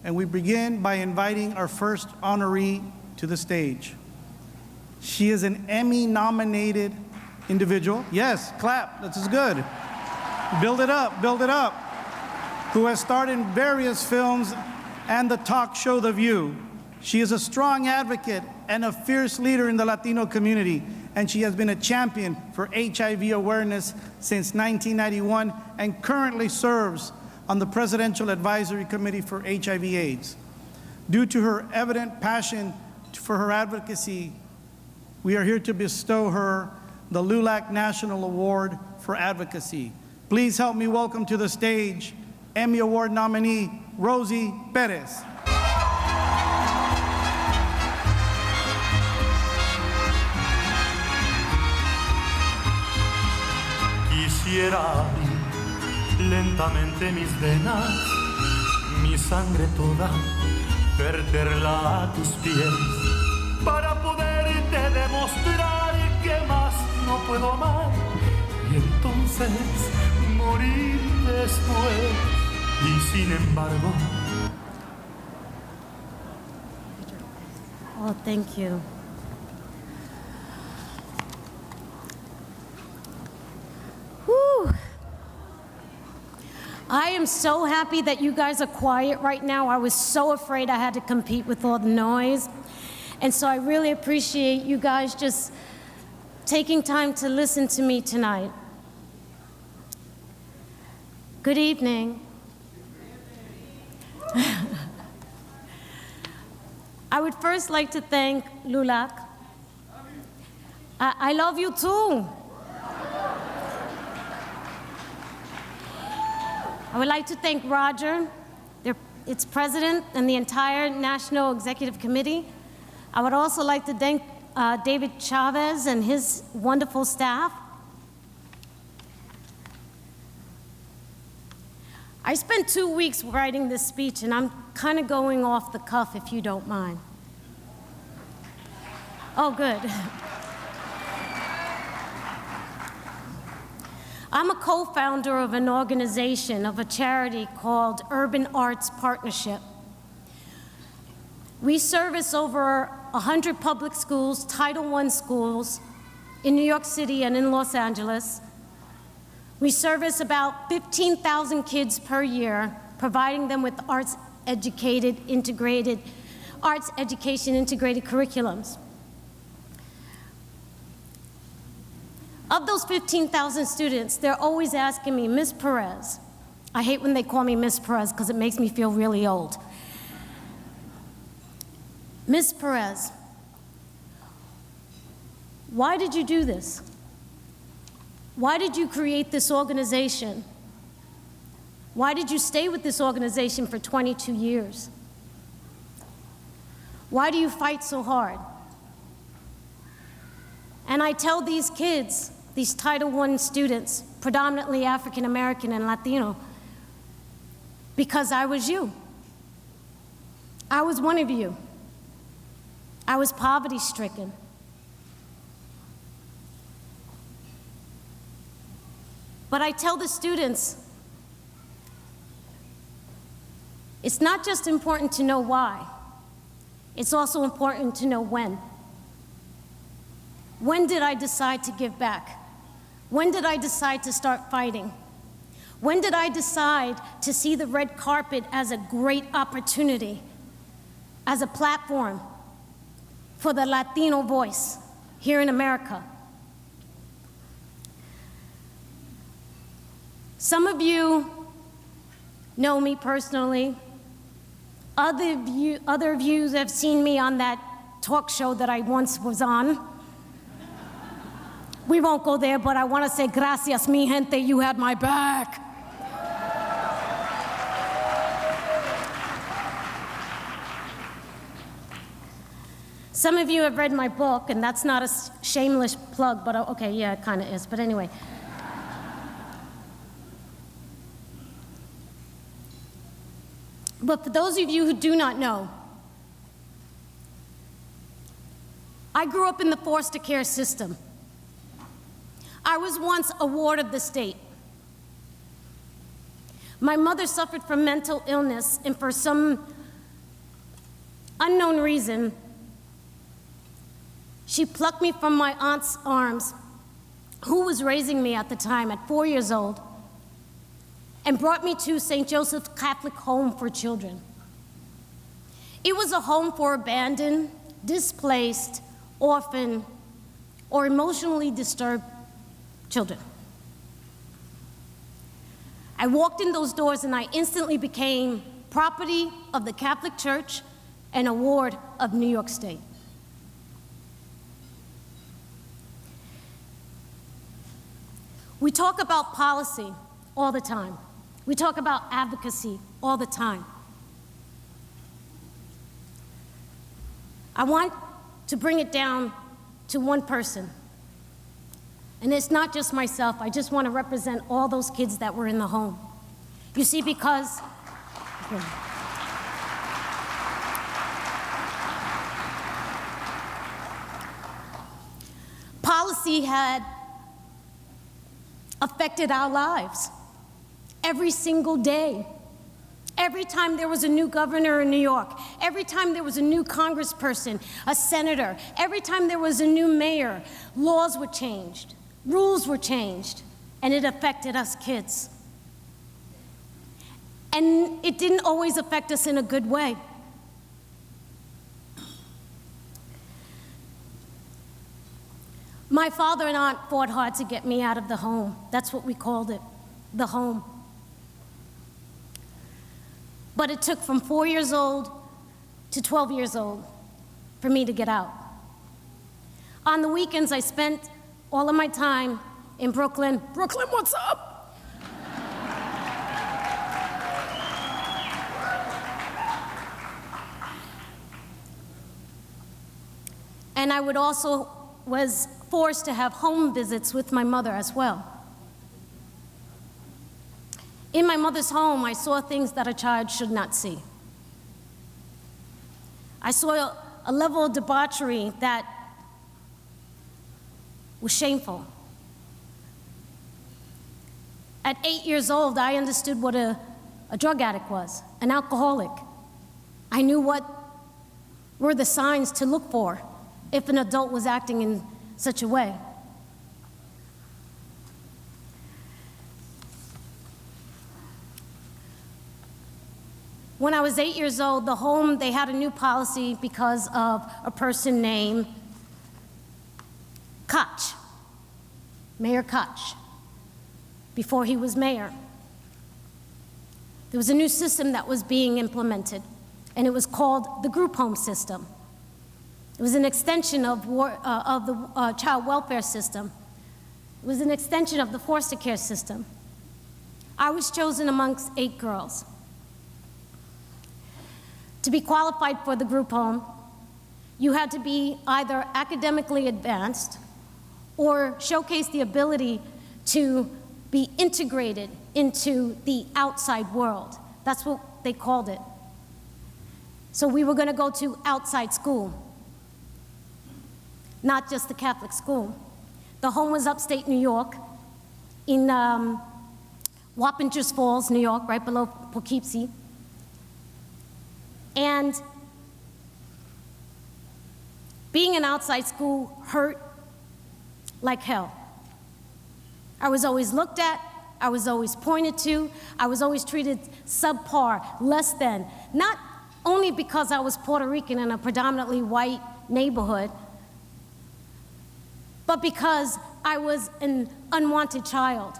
and we begin by inviting our first honoree to the stage. She is an Emmy-nominated individual. Yes, clap, this is good. Build it up, build it up. Who has starred in various films and the talk show The View. She is a strong advocate and a fierce leader in the Latino community, and she has been a champion for HIV awareness since 1991 and currently serves on the Presidential Advisory Committee for HIV/AIDS. Due to her evident passion for her advocacy, we are here to bestow her the LULAC National Award for Advocacy. Please help me welcome to the stage Emmy Award nominee, Rosie Perez. Quisiera abrir lentamente mis venas, mi sangre toda, verterla a tus pies, para poderte demostrar que más no puedo amar, y entonces morir después. Y sin embargo... Oh, thank you. Whew. I am so happy that you guys are quiet right now. I was so afraid I had to compete with all the noise. And so I really appreciate you guys just taking time to listen to me tonight. Good evening. I would first like to thank LULAC. I love you too. I would like to thank Roger, its president, and the entire National Executive Committee. I would also like to thank David Chavez and his wonderful staff. I spent 2 weeks writing this speech, and I'm kind of going off the cuff, if you don't mind. Oh, good. I'm a co-founder of an organization, of a charity called Urban Arts Partnership. We service over 100 public schools, Title I schools, in New York City and in Los Angeles. We service about 15,000 kids per year, providing them with arts education integrated curriculums. Of those 15,000 students, they're always asking me, Ms. Perez, I hate when they call me Ms. Perez because it makes me feel really old. Ms. Perez, why did you do this? Why did you create this organization? Why did you stay with this organization for 22 years? Why do you fight so hard? And I tell these kids, these Title I students, predominantly African American and Latino, because I was you. I was one of you. I was poverty-stricken. But I tell the students, it's not just important to know why, it's also important to know when. When did I decide to give back? When did I decide to start fighting? When did I decide to see the red carpet as a great opportunity, as a platform for the Latino voice here in America? Some of you know me personally. Other of you have seen me on that talk show that I once was on. We won't go there, but I want to say gracias, mi gente, you had my back. Some of you have read my book, and that's not a shameless plug, but okay, yeah, it kind of is, but anyway. But for those of you who do not know, I grew up in the foster care system. I was once a ward of the state. My mother suffered from mental illness, and for some unknown reason, she plucked me from my aunt's arms, who was raising me at the time at 4 years old, and brought me to St. Joseph's Catholic Home for Children. It was a home for abandoned, displaced, orphan, or emotionally disturbed children. I walked in those doors and I instantly became property of the Catholic Church and a ward of New York State. We talk about policy all the time. We talk about advocacy all the time. I want to bring it down to one person. And it's not just myself. I just want to represent all those kids that were in the home. You see, because policy had affected our lives every single day. Every time there was a new governor in New York, every time there was a new congressperson, a senator, every time there was a new mayor, laws were changed, rules were changed, and it affected us kids. And it didn't always affect us in a good way. My father and aunt fought hard to get me out of the home. That's what we called it, the home. But it took from 4 years old to 12 years old for me to get out. On the weekends, I spent all of my time in Brooklyn. Brooklyn, what's up? And I was forced to have home visits with my mother as well. In my mother's home, I saw things that a child should not see. I saw a level of debauchery that was shameful. At 8 years old, I understood what a drug addict was, an alcoholic. I knew what were the signs to look for if an adult was acting in such a way. When I was 8 years old, the home, they had a new policy because of a person named Koch, Mayor Koch, before he was mayor. There was a new system that was being implemented, and it was called the group home system. It was an extension of the child welfare system. It was an extension of the foster care system. I was chosen amongst 8 girls. To be qualified for the group home, you had to be either academically advanced or showcase the ability to be integrated into the outside world. That's what they called it. So we were going to go to outside school, not just the Catholic school. The home was upstate New York, in Wappingers Falls, New York, right below Poughkeepsie. And being an outside school hurt like hell. I was always looked at, I was always pointed to, I was always treated subpar, less than, not only because I was Puerto Rican in a predominantly white neighborhood, but because I was an unwanted child,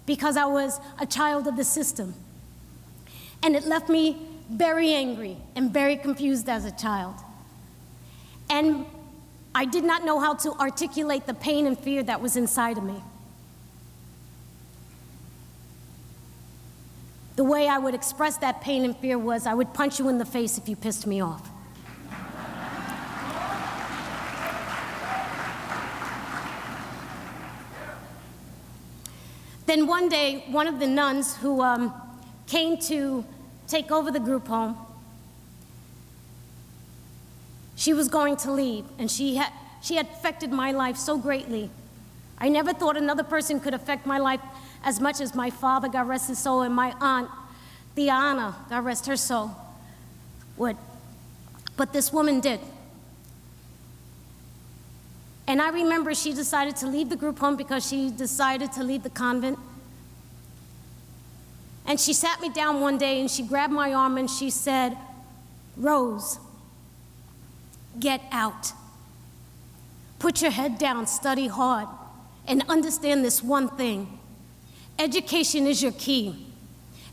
because I was a child of the system. And it left me very angry and very confused as a child. And I did not know how to articulate the pain and fear that was inside of me. The way I would express that pain and fear was I would punch you in the face if you pissed me off. Then one day, one of the nuns who came to take over the group home, she was going to leave, and she had affected my life so greatly. I never thought another person could affect my life as much as my father, God rest his soul, and my aunt, Diana, God rest her soul, would. But this woman did. And I remember she decided to leave the group home because she decided to leave the convent. And she sat me down one day and she grabbed my arm and she said, "Rose, get out. Put your head down, study hard, and understand this one thing. Education is your key,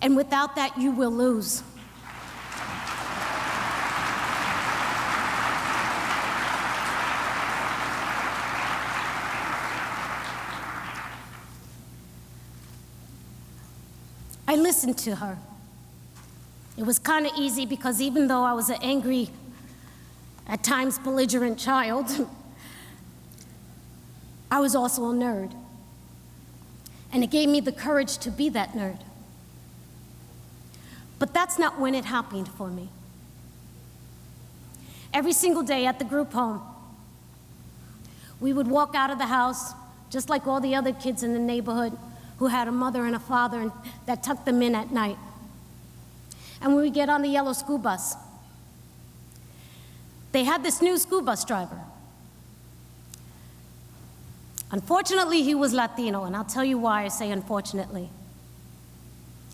and without that, you will lose." I listened to her. It was kind of easy because even though I was an angry, at times belligerent child, I was also a nerd. And it gave me the courage to be that nerd. But that's not when it happened for me. Every single day at the group home, we would walk out of the house just like all the other kids in the neighborhood who had a mother and a father that tucked them in at night. And when we get on the yellow school bus, they had this new school bus driver. Unfortunately, he was Latino, and I'll tell you why I say unfortunately.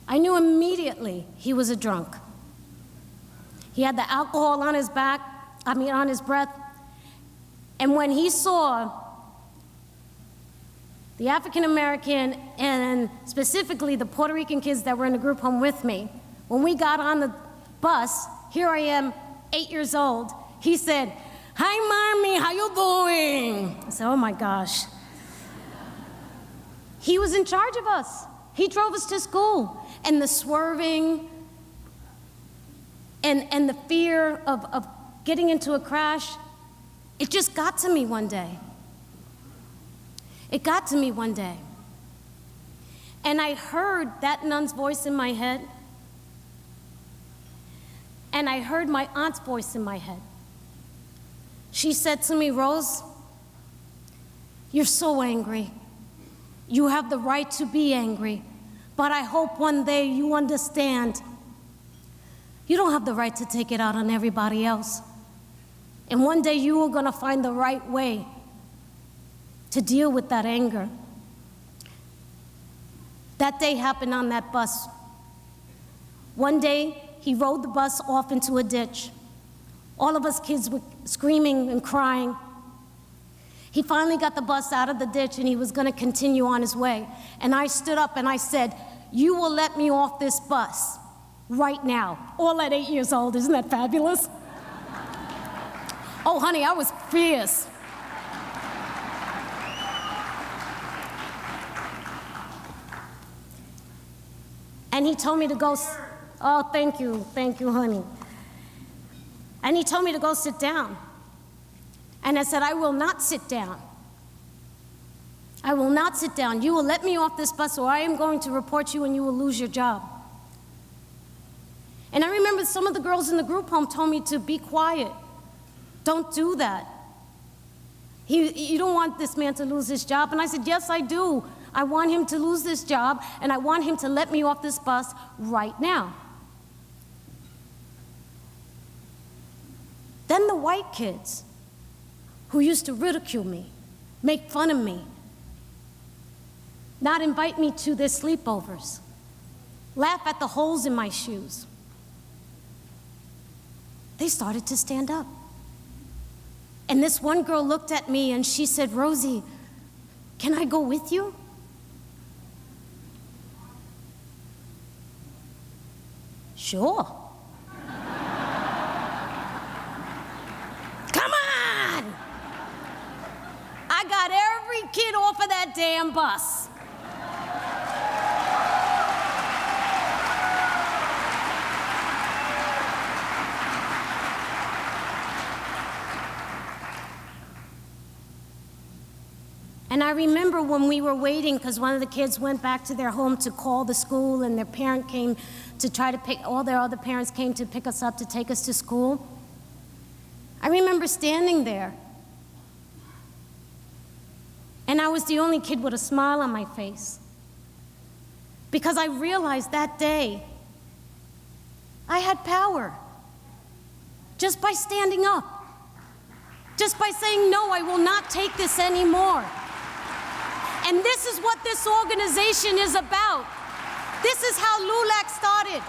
I knew immediately he was a drunk. He had the alcohol on his on his breath. And when he saw the African American and specifically the Puerto Rican kids that were in the group home with me, when we got on the bus, here I am, 8 years old, he said, "Hi, Mommy, how you doing?" I said, oh my gosh. He was in charge of us. He drove us to school. And the swerving and the fear of getting into a crash, it just got to me one day. It got to me one day. And I heard that nun's voice in my head. And I heard my aunt's voice in my head. She said to me, "Rose, you're so angry. You have the right to be angry, but I hope one day you understand you don't have the right to take it out on everybody else. And one day you are gonna find the right way to deal with that anger." That day happened on that bus. One day, he rode the bus off into a ditch. All of us kids were screaming and crying. He finally got the bus out of the ditch and he was gonna continue on his way. And I stood up and I said, "You will let me off this bus right now." All at 8 years old, isn't that fabulous? Oh, honey, I was fierce. And he told me to go, oh, thank you, honey. And he told me to go sit down. And I said, "I will not sit down. I will not sit down. You will let me off this bus or I am going to report you and you will lose your job." And I remember some of the girls in the group home told me to be quiet. Don't do that. You don't want this man to lose his job. And I said, yes, I do. I want him to lose this job and I want him to let me off this bus right now. Then the white kids who used to ridicule me, make fun of me, not invite me to their sleepovers, laugh at the holes in my shoes, they started to stand up. And this one girl looked at me and she said, "Rosie, can I go with you?" Sure. Come on! I got every kid off of that damn bus. And I remember when we were waiting, because one of the kids went back to their home to call the school, and their parent came to try to pick, all their other parents came to pick us up to take us to school. I remember standing there. And I was the only kid with a smile on my face. Because I realized that day I had power. just by standing up, just by saying, no, I will not take this anymore. And this is what this organization is about. This is how LULAC started.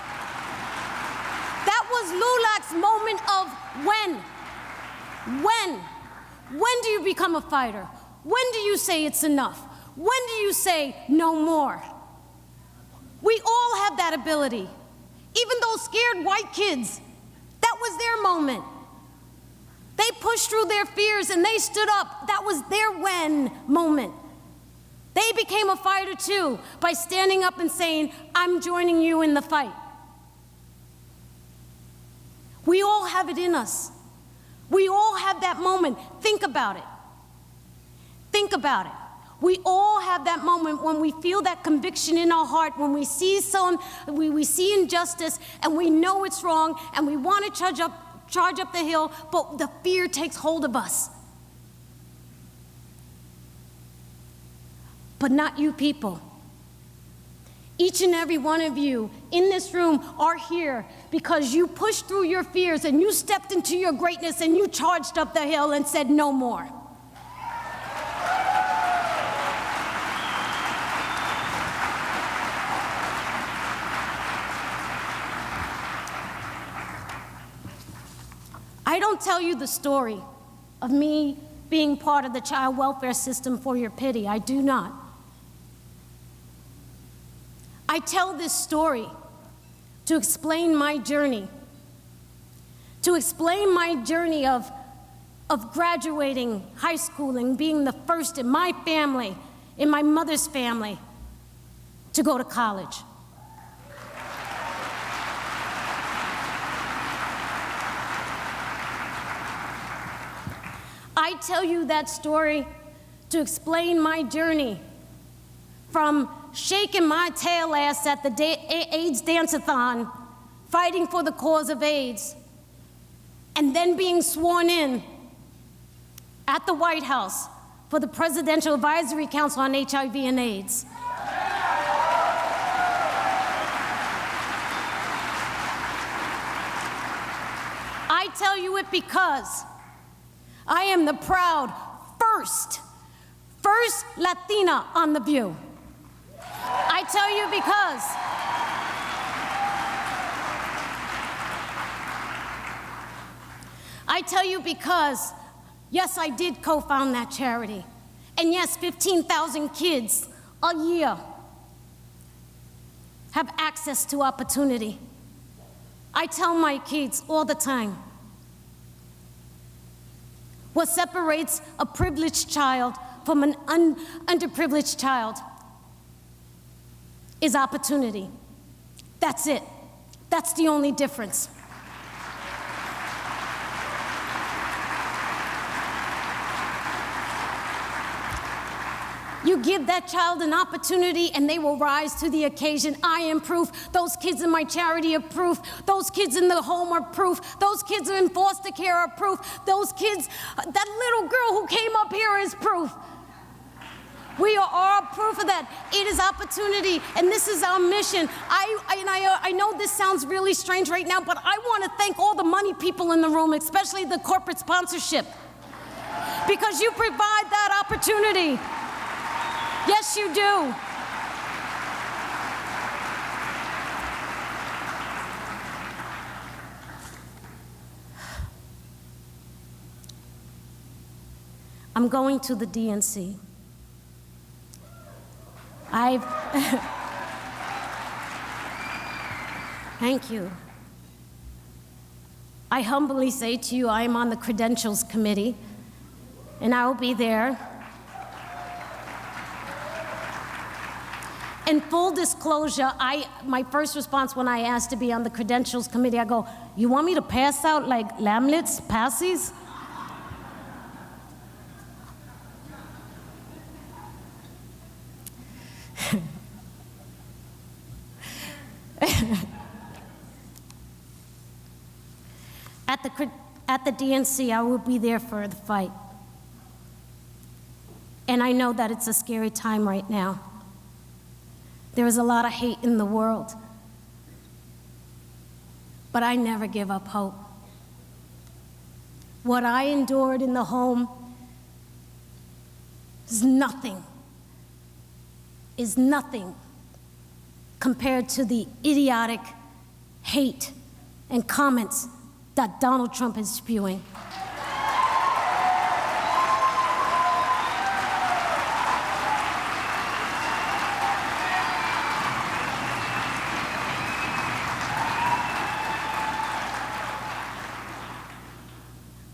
That was LULAC's moment of when. When do you become a fighter? When do you say it's enough? When do you say no more? We all have that ability. Even those scared white kids, that was their moment. They pushed through their fears and they stood up. That was their when moment. They became a fighter too by standing up and saying, I'm joining you in the fight. We all have it in us. We all have that moment. Think about it. Think about it. We all have that moment when we feel that conviction in our heart, when we see we see injustice and we know it's wrong and we want to charge up the hill, but the fear takes hold of us. But not you people. Each and every one of you in this room are here because you pushed through your fears and you stepped into your greatness and you charged up the hill and said no more. I don't tell you the story of me being part of the child welfare system for your pity. I do not. I tell this story to explain my journey, of graduating high school and being the first in my family, in my mother's family, to go to college. I tell you that story to explain my journey from shaking my tail ass at the AIDS dance-a-thon, fighting for the cause of AIDS, and then being sworn in at the White House for the Presidential Advisory Council on HIV and AIDS. I tell you it because I am the proud first Latina on The View. I tell you because yes, I did co-found that charity. And yes, 15,000 kids a year have access to opportunity. I tell my kids all the time, what separates a privileged child from an underprivileged child is opportunity. That's it. That's the only difference. You give that child an opportunity and they will rise to the occasion. I am proof. Those kids in my charity are proof. Those kids in the home are proof. Those kids in foster care are proof. Those kids, that little girl who came up here is proof. We are all proof of that. It is opportunity, and this is our mission. I know this sounds really strange right now, but I want to thank all the money people in the room, especially the corporate sponsorship, because you provide that opportunity. Yes, you do. I'm going to the DNC. Thank you. I humbly say to you, I am on the credentials committee, and I will be there. In full disclosure, my first response when I asked to be on the credentials committee, I go, you want me to pass out like lamlets, passies? At the DNC, I will be there for the fight. And I know that it's a scary time right now. There is a lot of hate in the world. But I never give up hope. what I endured in the home is nothing compared to the idiotic hate and comments that Donald Trump is spewing.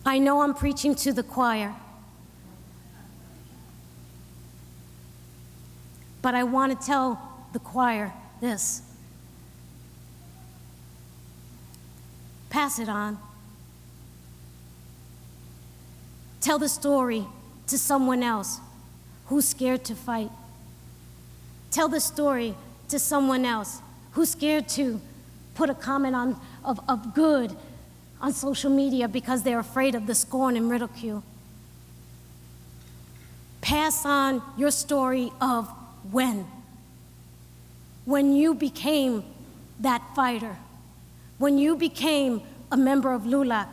I know I'm preaching to the choir, but I want to tell the choir this. Pass it on. Tell the story to someone else who's scared to fight. Tell the story to someone else who's scared to put a comment of good on social media because they're afraid of the scorn and ridicule. Pass on your story of when you became that fighter, when you became a member of LULAC,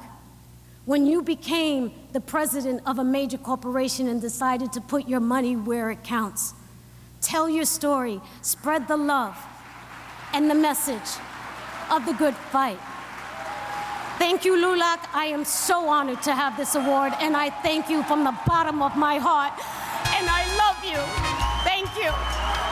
when you became the president of a major corporation and decided to put your money where it counts. Tell your story, spread the love and the message of the good fight. Thank you, LULAC. I am so honored to have this award, and I thank you from the bottom of my heart, and I love you. Thank you.